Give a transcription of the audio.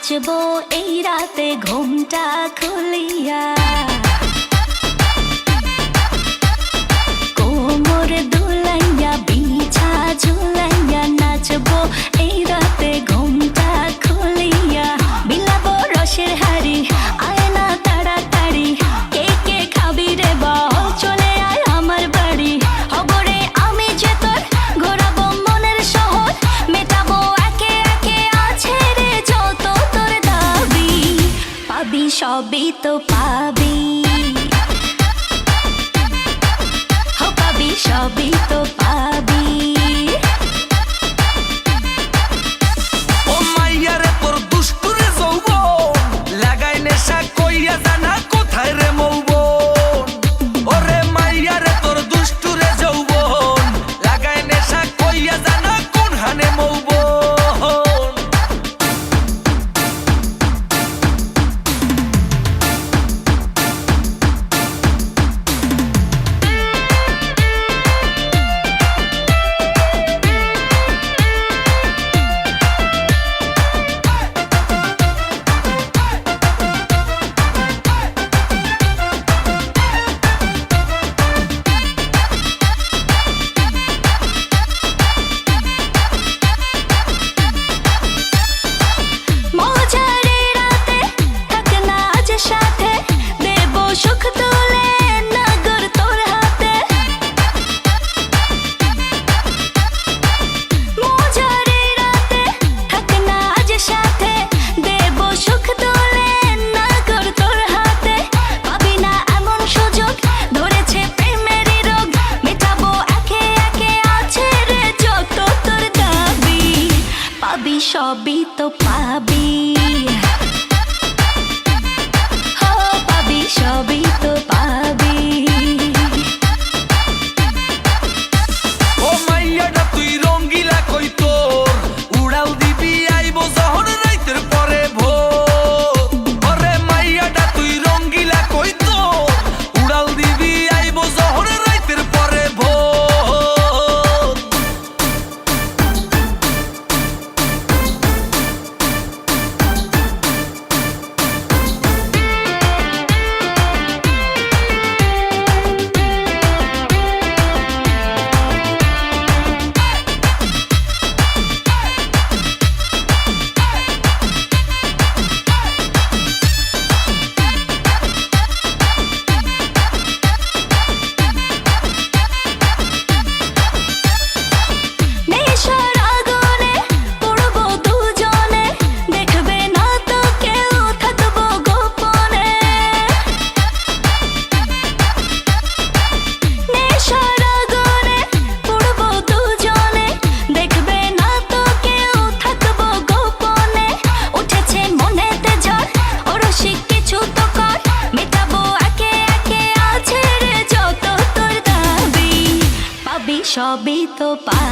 নাচবো এই রাতে ঘুমটা খুলিয়া, কোমর দুলাইয়া বিছা ঝুলাইয়া নাচবো এই রাতে ঘুমটা খুলিয়া। বিলাবো রসের হাড়ি আয় না তাড়াতাড়ি, কে কে খাবি রে বল চলে আয় আমার বাড়ি। হবরে আমি যে তোর ঘোরাবো মনের শহর, মেটাবো একে একে আছে রে যত তোর দাবি। পাবি সবই তো পাবি, পাবি সবই তো পাবি। ও মাইয়া রে তোর দুষ্টুরে যৌবন, লাগাই নেশা কইয়া জানা কোথায় রে মৌবন। ওরে মাইয়া রে তোর দুষ্টুরে যৌবন, লাগাই নেশা কইয়া জানা কোন হানে মৌবন। সবই তো পাবি, পাবি সবই তো পাবি। ও মাইয়াটা তুই রঙ্গিলা কই তোর, উড়াল দিবি আইবো যখন রাইতের পরে ভোর। ওরে মাইয়াটা তুই রঙ্গিলা কই তোর, উড়াল দিবি আইবো যখন রাইতের পরে ভোর। সবই তো পাবি।